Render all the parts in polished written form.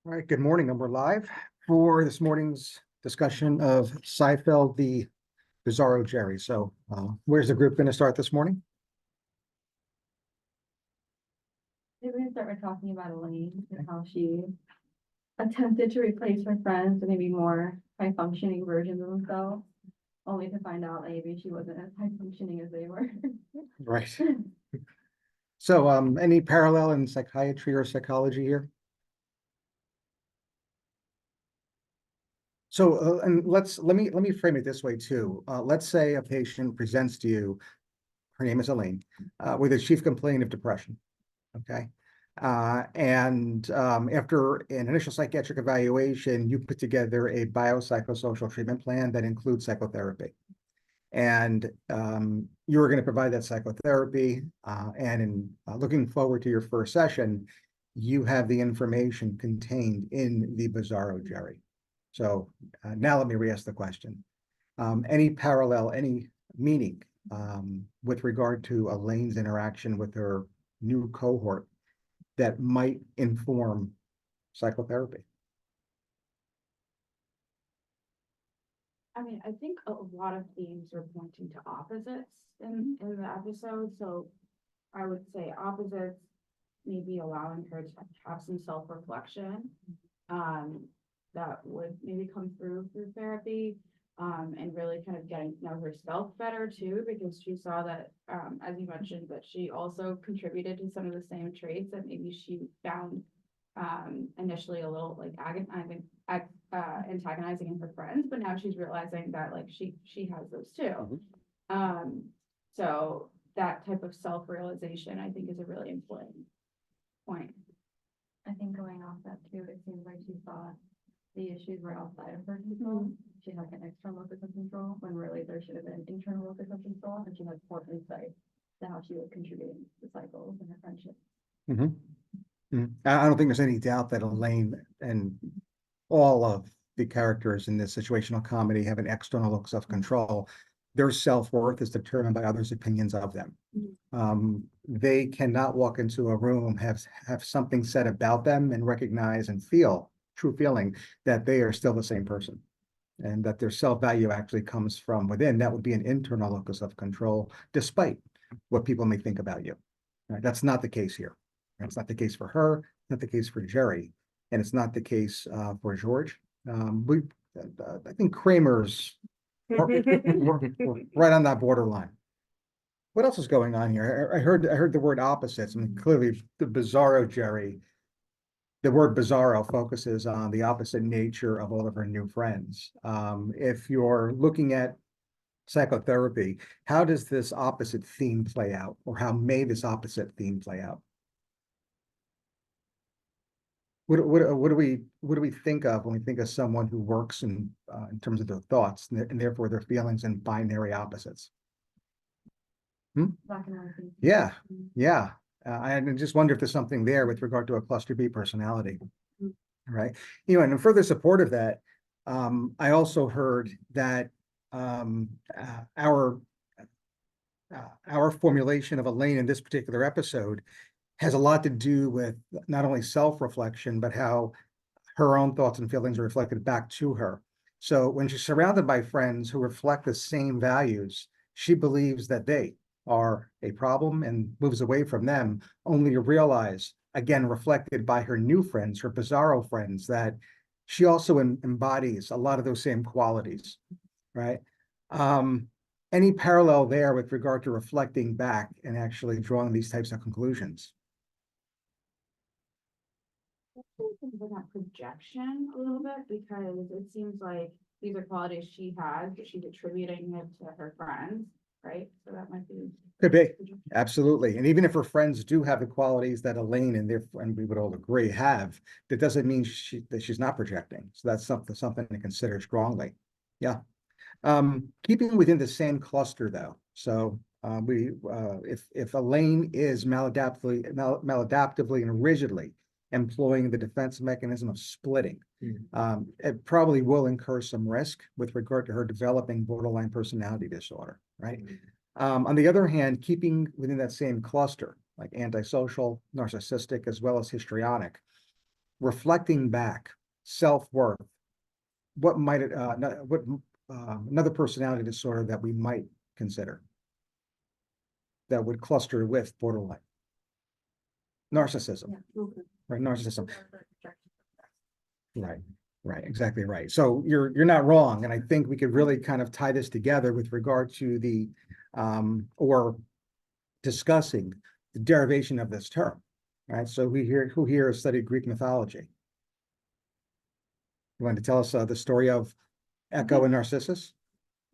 All right, good morning, and we're live for this morning's discussion of Seinfeld, the Bizarro Jerry. So where's the group going to start this morning? Maybe we start with talking about Elaine and how she attempted to replace her friends and maybe more high-functioning versions of themselves, only to find out maybe she wasn't as high-functioning as they were. Right. So any parallel in psychiatry or psychology here? So and let me frame it this way too. Let's say a patient presents to you, her name is Elaine, with a chief complaint of depression. Okay. And after an initial psychiatric evaluation, you put together a biopsychosocial treatment plan that includes psychotherapy. And you were going to provide that psychotherapy. And in looking forward to your first session, you have the information contained in the Bizarro Jerry. So now let me re-ask the question. Any parallel, any meaning with regard to Elaine's interaction with her new cohort that might inform psychotherapy? I mean, I think a lot of themes are pointing to opposites in the episode. So I would say opposites, maybe allowing her to have some self-reflection that would maybe come through therapy, and really kind of getting to know herself better too, because she saw that, as you mentioned, that she also contributed to some of the same traits that maybe she found initially a little like antagonizing in her friends, but now she's realizing that like she has those too. So that type of self-realization I think is a really important point. I think going off that too, it seems like she thought the issues were outside of her control. She had like an external locus of control when really there should have been an internal locus of control, and she had more insight to how she was contributing to cycles and her friendships. I don't think there's any doubt that Elaine and all of the characters in this situational comedy have an external locus of control. Their self-worth is determined by others' opinions of them. They cannot walk into a room, have something said about them, and recognize and feel true feeling that they are still the same person, and that their self-value actually comes from within. That would be an internal locus of control, despite what people may think about you. Right? That's not the case here. It's not the case for her, not the case for Jerry, and it's not the case for George. I think Kramer's right on that borderline. What else is going on here? I heard the word opposites. I mean, clearly the Bizarro Jerry, the word Bizarro focuses on the opposite nature of all of her new friends. If you're looking at psychotherapy, how does this opposite theme play out, or how may this opposite theme play out? What do we think of when we think of someone who works in terms of their thoughts and therefore their feelings in binary opposites? Black and white things. Yeah. I just wonder if there's something there with regard to a cluster B personality, right? And in further support of that, I also heard that our formulation of Elaine in this particular episode has a lot to do with not only self-reflection, but how her own thoughts and feelings are reflected back to her. So when she's surrounded by friends who reflect the same values, she believes that they are a problem and moves away from them, only to realize, again, reflected by her new friends, her Bizarro friends, that she also embodies a lot of those same qualities, right? Any parallel there with regard to reflecting back and actually drawing these types of conclusions? With that projection a little bit, because it seems like these are qualities she has, but she's attributing it to her friends, right? So that might be. Could be, absolutely. And even if her friends do have the qualities that Elaine and we would all agree have, that doesn't mean that she's not projecting. So that's something to consider strongly. Yeah. Keeping within the same cluster though. So if Elaine is maladaptively and rigidly employing the defense mechanism of splitting, it probably will incur some risk with regard to her developing borderline personality disorder, right? On the other hand, keeping within that same cluster, like antisocial, narcissistic, as well as histrionic, reflecting back self-worth, what might it, what another personality disorder that we might consider that would cluster with borderline? Narcissism, right? Narcissism. Right, right, exactly right. So you're not wrong, and I think we could really kind of tie this together with regard to the or discussing the derivation of this term. Right. So who here has studied Greek mythology? You want to tell us the story of Echo and Narcissus?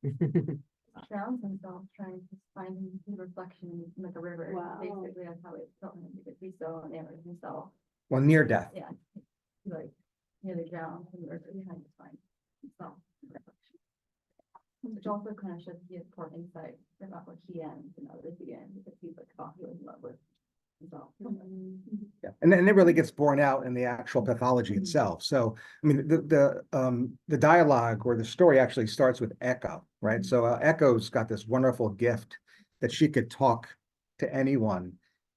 Drowns himself trying to find his reflection in like a river. Wow. Basically, that's how it felt him because he's so enamored of himself. Well, near death. Yeah, he like nearly drowned in the river behind to find himself in the reflection. Which also kind of shows he has poor insight about what he ends and others begin because he's like thought he was in love with himself. Yeah, and then it really gets borne out in the actual pathology itself. So, I mean, the dialogue or the story actually starts with Echo, right? So Echo's got this wonderful gift that she could talk to anyone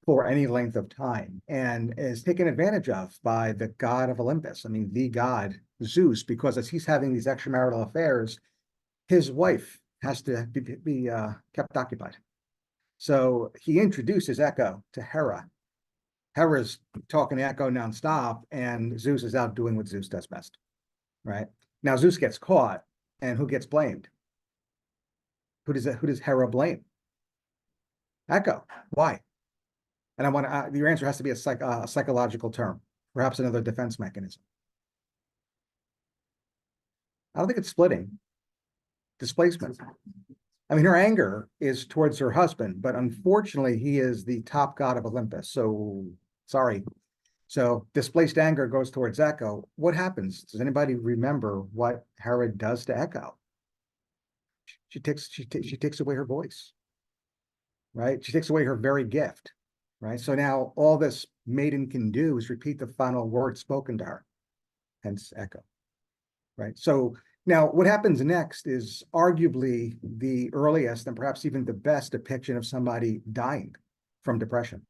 for any length of time and is taken advantage of by the god of Olympus. I mean, the god Zeus, because as he's having these extramarital affairs, his wife has to be kept occupied. So he introduces Echo to Hera. Hera's talking to Echo nonstop, and Zeus is out doing what Zeus does best, right? Now Zeus gets caught, and who gets blamed? Who does Hera blame? Echo. Why? And I want to, your answer has to be a psychological term, perhaps another defense mechanism. I don't think it's splitting. Displacement. I mean, her anger is towards her husband, but unfortunately, he is the top god of Olympus. So sorry. So displaced anger goes towards Echo. What happens? Does anybody remember what Hera does to Echo? She takes away her voice, right? She takes away her very gift, right? So now all this maiden can do is repeat the final word spoken to her, hence Echo, right? So now what happens next is arguably the earliest and perhaps even the best depiction of somebody dying from depression.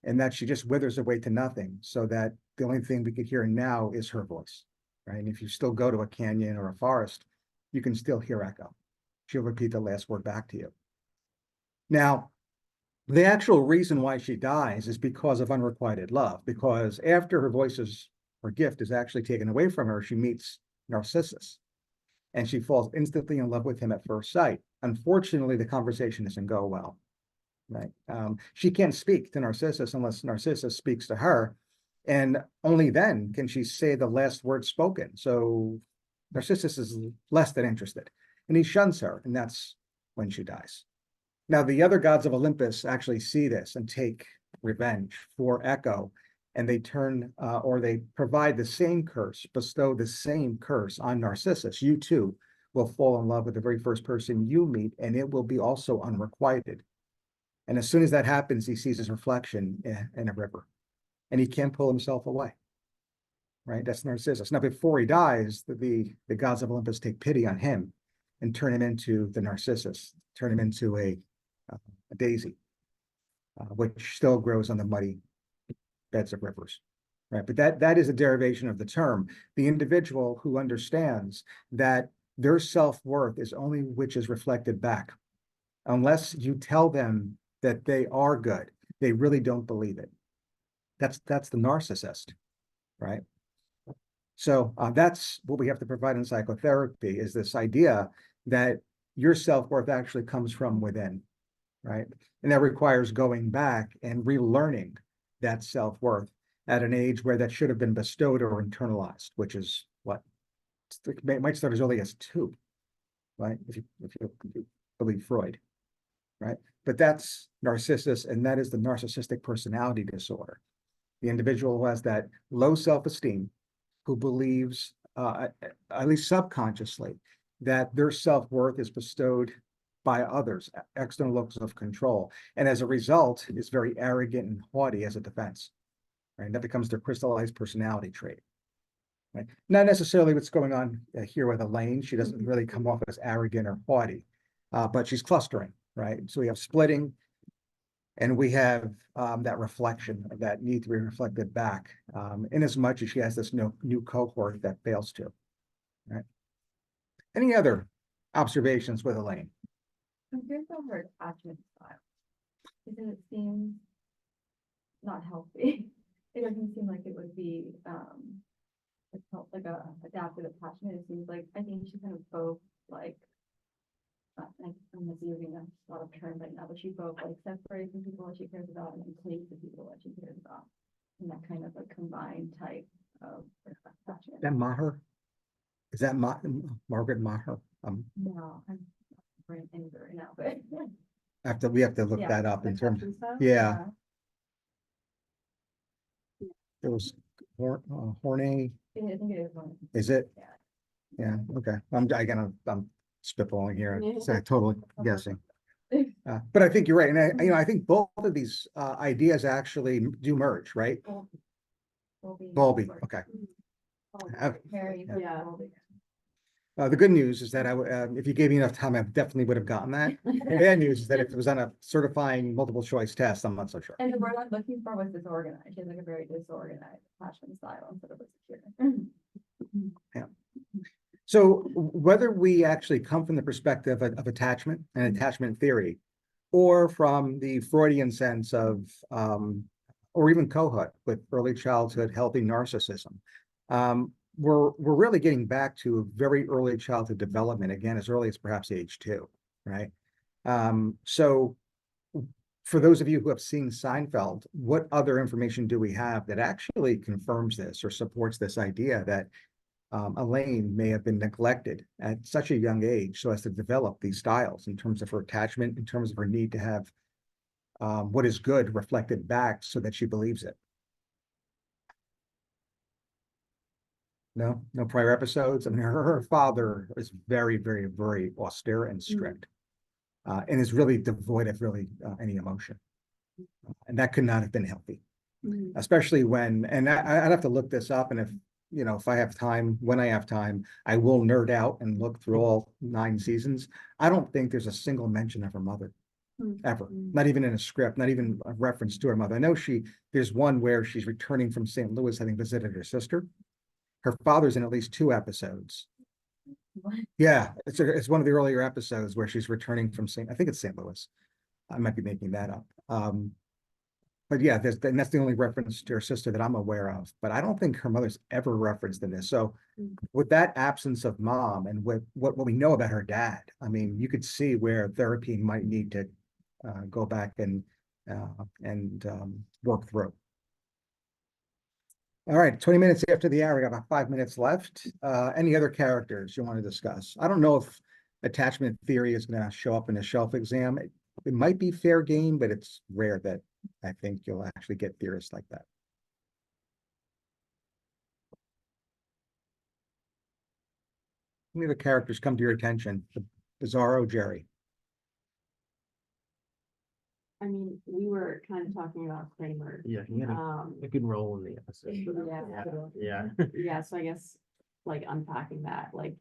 And that she just withers away to nothing, so that the only thing we could hear now is her voice, right? And if you still go to a canyon or a forest, you can still hear Echo. She'll repeat the last word back to you. Now, the actual reason why she dies is because of unrequited love, because after her gift is actually taken away from her, she meets Narcissus, and she falls instantly in love with him at first sight. Unfortunately, the conversation doesn't go well. Right. She can't speak to Narcissus unless Narcissus speaks to her. And only then can she say the last word spoken. So Narcissus is less than interested. And he shuns her, and that's when she dies. Now, the other gods of Olympus actually see this and take revenge for Echo. And they turn or they provide the same curse, bestow the same curse on Narcissus. You too will fall in love with the very first person you meet, and it will be also unrequited. And as soon as that happens, he sees his reflection in a river, and he can't pull himself away. Right? That's Narcissus. Now, before he dies, the gods of Olympus take pity on him and turn him into the Narcissus, turn him into a daisy, which still grows on the muddy beds of rivers. Right? But that is a derivation of the term. The individual who understands that their self-worth is only which is reflected back. Unless you tell them that they are good, they really don't believe it. That's the narcissist, right? So that's what we have to provide in psychotherapy, is this idea that your self-worth actually comes from within, right? And that requires going back and relearning that self-worth at an age where that should have been bestowed or internalized, which is what? It might start as early as 2, right? If you believe Freud. Right? But that's Narcissus, and that is the narcissistic personality disorder. The individual who has that low self-esteem, who believes, at least subconsciously, that their self-worth is bestowed by others, external locus of control, and as a result is very arrogant and haughty as a defense. Right? That becomes their crystallized personality trait. Right? Not necessarily what's going on here with Elaine. She doesn't really come off as arrogant or haughty, but she's clustering. Right. So we have splitting, And we have that reflection of that need to be reflected back, in as much as she has this new cohort that fails to. Right. Any other observations with Elaine? Compared to her attachment style, because it seems not healthy. It doesn't seem like it would be, it's not like a adaptive attachment. It seems like, I think she kind of both like, I'm using a lot of terms right now, but she both like separates the people that she cares about and takes the people that she cares about. And that kind of a combined type of attachment. That Maher? Is that Margaret Maher? No, I'm brain injury now, but. We have to look Yeah, that up in terms, Attachment style? yeah, it was Horney, I think it is one. is it? Yeah. Yeah, okay, I'm spitballing here, so totally guessing. But I think you're right, and I think both of these ideas actually do merge, right? Bowlby, okay. Harry, Yeah. The good news is that if you gave me enough time, I definitely would have gotten that. The bad news is that if it was on a certifying multiple choice test, I'm not so sure. And the word I'm looking for was disorganized. She has like a very disorganized attachment style instead of a secure. So whether we actually come from the perspective of attachment and attachment theory, or from the Freudian sense of, or even Kohut with early childhood healthy narcissism, we're really getting back to very early childhood development, again, as early as perhaps age 2, right? So for those of you who have seen Seinfeld, what other information do we have that actually confirms this or supports this idea that Elaine may have been neglected at such a young age so as to develop these styles in terms of her attachment, in terms of her need to have what is good reflected back so that she believes it? No prior episodes. I mean, her father is very, very, very austere and strict, and is really devoid of really any emotion. And that could not have been healthy, especially when, and I'd have to look this up. And if I have time, when I have time, I will nerd out and look through all 9 seasons. I don't think there's a single mention of her mother ever, not even in a script, not even a reference to her mother. I know there's one where she's returning from St. Louis, having visited her sister. Her father's in at least 2 episodes. What? Yeah, it's one of the earlier episodes where she's returning from I think it's St. Louis. I might be making that up. But yeah, and that's the only reference to her sister that I'm aware of. But I don't think her mother's ever referenced in this. So with that absence of mom and with what we know about her dad, I mean, you could see where therapy might need to go back and work through. All right, 20 minutes after the hour, we got about 5 minutes left. Any other characters you want to discuss? I don't know if attachment theory is going to show up in a shelf exam. It might be fair game, but it's rare that I think you'll actually get theorists like that. Any of the characters come to your attention? The Bizarro Jerry. I mean, we were kind of talking about Kramer. Yeah, he had a good role in the episode. Yeah, so I guess like unpacking that, like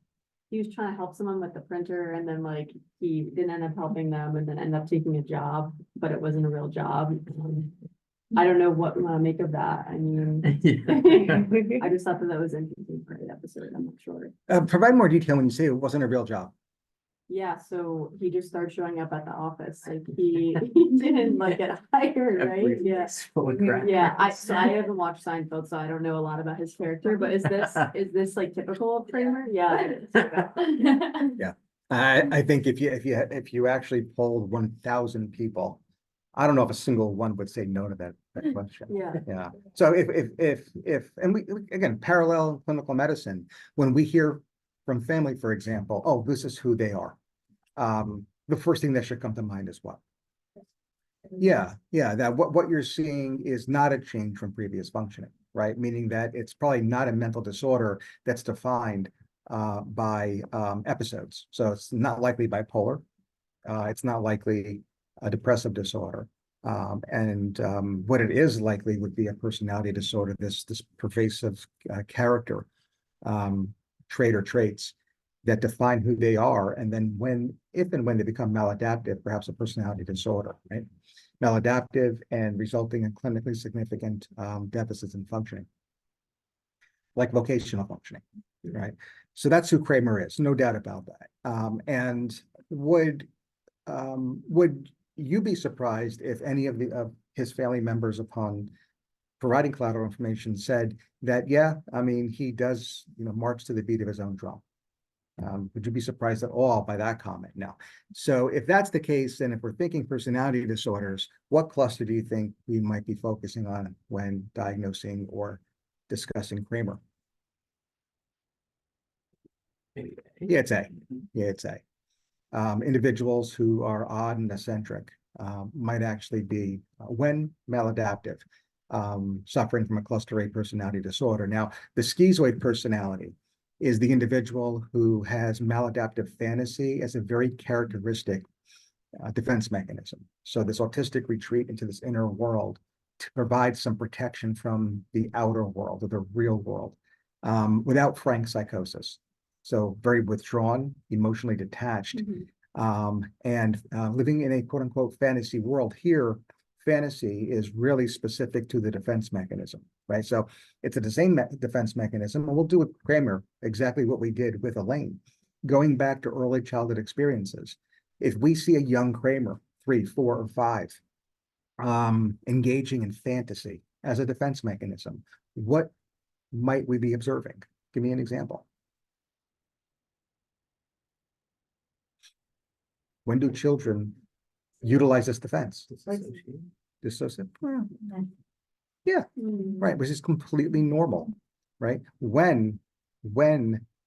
he was trying to help someone with the printer and then like he didn't end up helping them and then end up taking a job, but it wasn't a real job. I don't know what we want to make of that. I mean, I just thought that was interesting for the episode. I'm not sure. Provide more detail when you say it wasn't a real job. Yeah, so he just started showing up at the office, like he didn't like get hired, right? Yeah. Yeah, I haven't watched Seinfeld, so I don't know a lot about his character, but is this like typical of Kramer? Yeah. Yeah, I think if you actually polled 1,000 people, I don't know if a single one would say no to that question. Yeah. So and we again, parallel clinical medicine, when we hear from family, for example, oh, this is who they are. The first thing that should come to mind is what? Yeah, that what you're seeing is not a change from previous functioning, right? Meaning that it's probably not a mental disorder that's defined by episodes. So it's not likely bipolar. It's not likely a depressive disorder. What it is likely would be a personality disorder, this pervasive character trait or traits that define who they are, and then if and when they become maladaptive, perhaps a personality disorder, right? maladaptive, and resulting in clinically significant deficits in functioning, like vocational functioning, right? So that's who Kramer is, no doubt about that. And would you be surprised if any of his family members, upon providing collateral information, said that, yeah, I mean, he does, march to the beat of his own drum? Would you be surprised at all by that comment? No. So if that's the case, and if we're thinking personality disorders, what cluster do you think we might be focusing on when diagnosing or discussing Kramer? Yeah, it's A. Yeah, it's A. Individuals who are odd and eccentric might actually be, when maladaptive, suffering from a cluster A personality disorder. Now, the schizoid personality is the individual who has maladaptive fantasy as a very characteristic defense mechanism. So this autistic retreat into this inner world to provide some protection from the outer world or the real world without frank psychosis. So very withdrawn, emotionally detached, and living in a quote unquote fantasy world. Here, fantasy is really specific to the defense mechanism, right? So it's the same defense mechanism, and we'll do with Kramer exactly what we did with Elaine, going back to early childhood experiences. If we see a young Kramer, 3, 4, or 5, engaging in fantasy as a defense mechanism, what might we be observing? Give me an example. When do children utilize this defense? Dissociate? Yeah, right, which is completely normal, right? When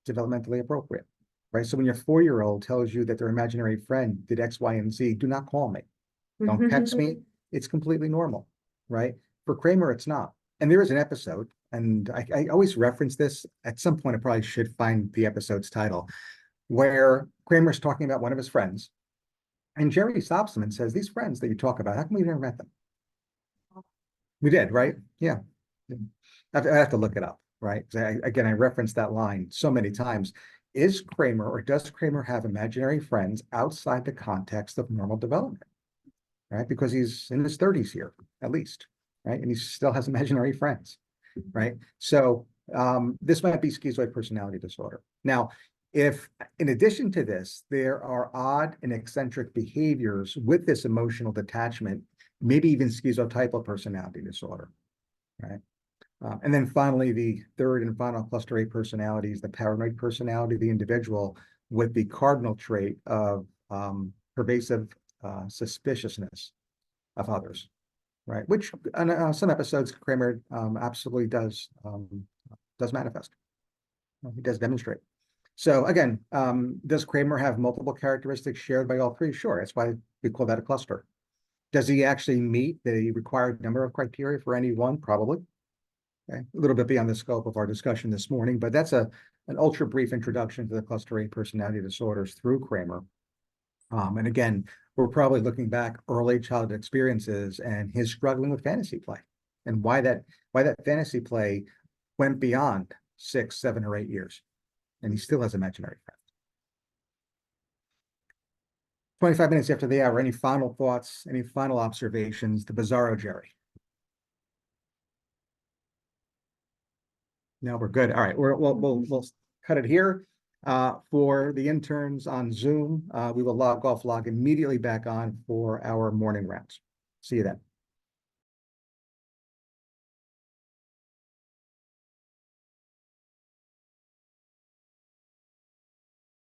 developmentally appropriate, right? So when your 4-year-old tells you that their imaginary friend did X, Y, and Z, do not call me. Don't text me. It's completely normal, right? For Kramer, it's not. And there is an episode, and I always reference this. At some point, I probably should find the episode's title, where Kramer's talking about one of his friends. And Jerry stops him and says, "These friends that you talk about, how come we never met them?" We did, right? Yeah. I have to look it up, right? Again, I referenced that line so many times. Is Kramer, or does Kramer have imaginary friends outside the context of normal development, right? Because he's in his 30s here, at least, right? And he still has imaginary friends, right? So this might be schizoid personality disorder. Now, if in addition to this, there are odd and eccentric behaviors with this emotional detachment, maybe even schizotypal personality disorder, right? And then finally, the third and final cluster A personality is the paranoid personality, the individual with the cardinal trait of pervasive suspiciousness of others, right? Which on some episodes, Kramer absolutely does manifest. He does demonstrate. So again, does Kramer have multiple characteristics shared by all three? Sure, that's why we call that a cluster. Does he actually meet the required number of criteria for any one? Probably. Okay. A little bit beyond the scope of our discussion this morning, but that's an ultra brief introduction to the cluster A personality disorders through Kramer. And again, we're probably looking back early childhood experiences and his struggling with fantasy play, and why that fantasy play went beyond 6, 7, or 8 years, and he still has imaginary friends. 25 minutes after the hour. Any final thoughts? Any final observations? The Bizarro Jerry. No, we're good. All right, we'll cut it here. For the interns on Zoom, we will log immediately back on for our morning rounds. See you then.